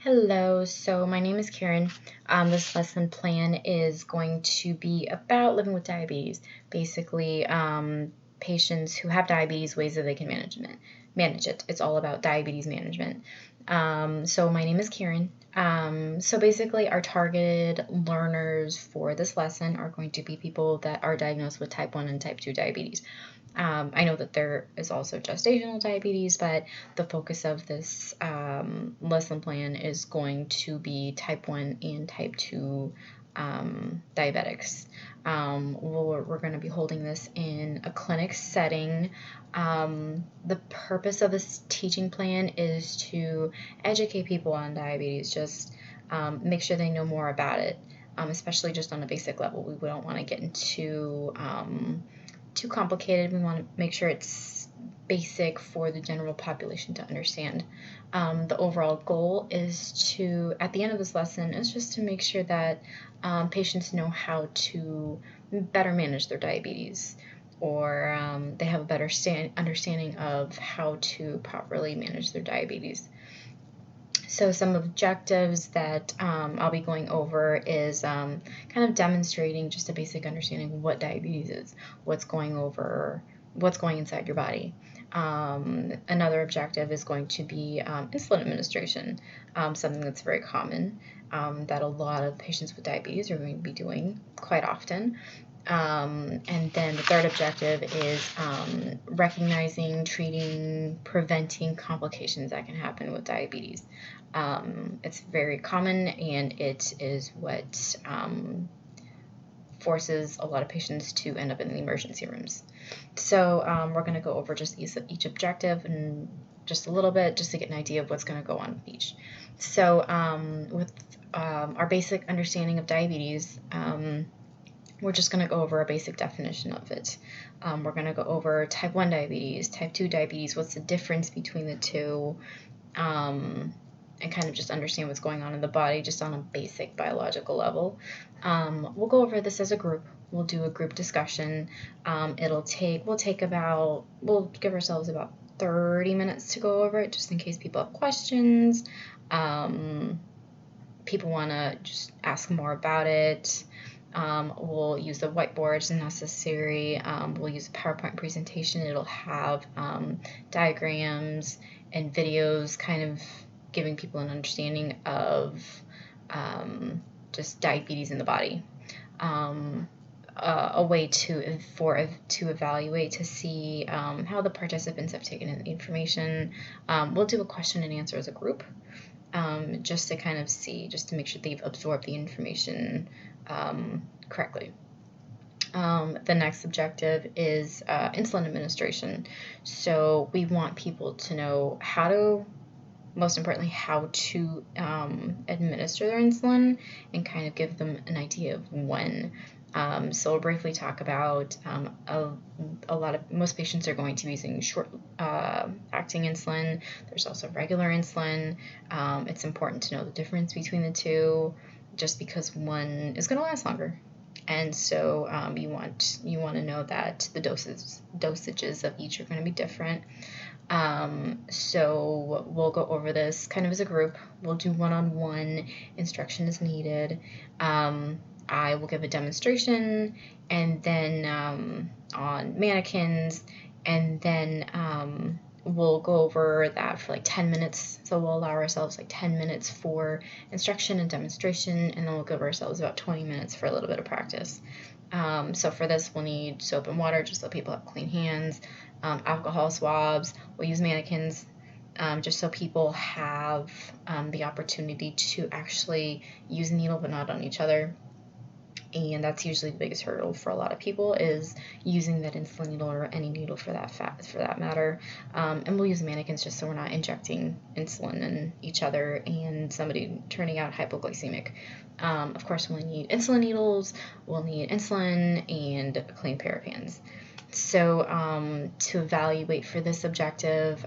Hello, so my name is Karen. This lesson plan is going to be about living with diabetes. Basically, patients who have diabetes, ways that they can manage it. It's all about diabetes management. So my name is Karen. So basically, our targeted learners for this lesson are going to be people that are diagnosed with type 1 and type 2 diabetes. I know that there is also gestational diabetes, but the focus of this lesson plan is going to be type 1 and type 2 diabetics. We're going to be holding this in a clinic setting. The purpose of this teaching plan is to educate people on diabetes, just make sure they know more about it, especially just on a basic level. We don't want to get into too complicated. We want to make sure it's basic for the general population to understand. The overall goal is to, at the end of this lesson, is just to make sure that patients know how to better manage their diabetes, or they have a better understanding of how to properly manage their diabetes. So some objectives that I'll be going over is kind of demonstrating just a basic understanding of what diabetes is, what's going inside your body. Another objective is going to be insulin administration, something that's very common, that a lot of patients with diabetes are going to be doing quite often. And then the third objective is recognizing, treating, preventing complications that can happen with diabetes. It's very common, and it is what forces a lot of patients to end up in the emergency rooms. So we're going to go over just each objective and just a little bit, just to get an idea of what's going to go on with each. So with our basic understanding of diabetes, we're just going to go over a basic definition of it. We're going to go over type 1 diabetes, type 2 diabetes, what's the difference between the two, and kind of just understand what's going on in the body just on a basic biological level. We'll go over this as a group. We'll do a group discussion. We'll give ourselves about 30 minutes to go over it, just in case people have questions. People want to just ask more about it. We'll use the whiteboard as necessary. We'll use a PowerPoint presentation. It'll have diagrams and videos kind of giving people an understanding of just diabetes in the body. A way to evaluate, to see how the participants have taken in the information. We'll do a question and answer as a group, just to kind of see, just to make sure they've absorbed the information correctly. The next objective is insulin administration. So we want people to know most importantly, how to administer their insulin, and kind of give them an idea of when. So we'll briefly talk about most patients are going to be using short acting insulin. There's also regular insulin. It's important to know the difference between the two, just because one is going to last longer. And so you want to know that the dosages of each are going to be different. So we'll go over this kind of as a group. We'll do one-on-one instruction as needed. I will give a demonstration, and then on mannequins, and then we'll go over that for like 10 minutes. So we'll allow ourselves like 10 minutes for instruction and demonstration, and then we'll give ourselves about 20 minutes for a little bit of practice. So for this, we'll need soap and water just so people have clean hands, alcohol swabs. We'll use mannequins just so people have the opportunity to actually use a needle, but not on each other. And that's usually the biggest hurdle for a lot of people, is using that insulin needle, or any needle for that matter. And we'll use mannequins just so we're not injecting insulin in each other and somebody turning out hypoglycemic. Of course, we'll need insulin needles, we'll need insulin, and a clean pair of hands. So to evaluate for this objective,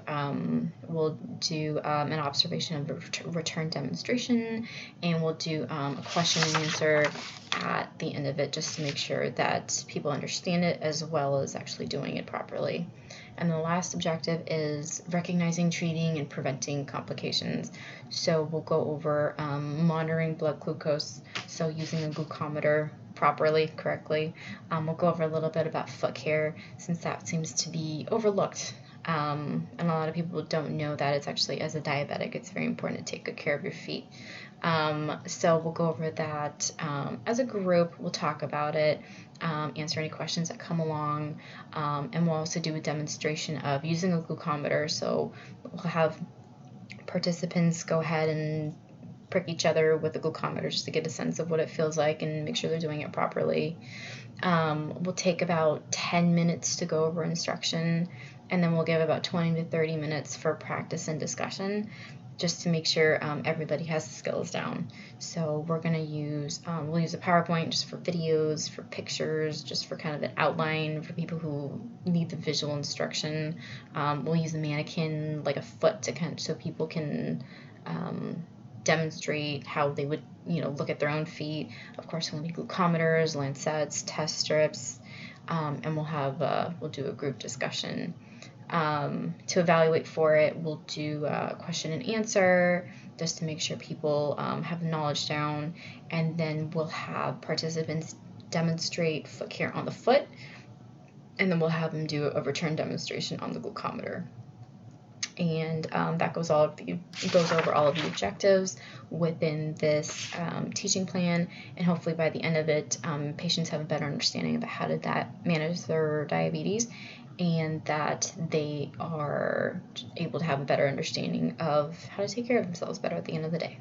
we'll do an observation of the return demonstration, and we'll do a question and answer at the end of it, just to make sure that people understand it as well as actually doing it properly. And the last objective is recognizing, treating, and preventing complications. So we'll go over monitoring blood glucose, so using a glucometer properly, correctly. We'll go over a little bit about foot care, since that seems to be overlooked. And a lot of people don't know that it's actually, as a diabetic, it's very important to take good care of your feet. So we'll go over that as a group. We'll talk about it, answer any questions that come along, and we'll also do a demonstration of using a glucometer. So we'll have participants go ahead and prick each other with the glucometer just to get a sense of what it feels like and make sure they're doing it properly. We'll take about 10 minutes to go over instruction, and then we'll give about 20 to 30 minutes for practice and discussion, just to make sure everybody has the skills down. So we're going to use, we'll use a PowerPoint just for videos, for pictures, just for kind of an outline for people who need the visual instruction. We'll use a mannequin, like a foot, to kind of, so people can demonstrate how they would, look at their own feet. Of course, we'll need glucometers, lancets, test strips, and we'll do a group discussion. To evaluate for it, we'll do a question and answer just to make sure people have the knowledge down, and then we'll have participants demonstrate foot care on the foot, and then we'll have them do a return demonstration on the glucometer. And that goes over all of the objectives within this teaching plan, and hopefully by the end of it, patients have a better understanding about how to manage their diabetes, and that they are able to have a better understanding of how to take care of themselves better at the end of the day.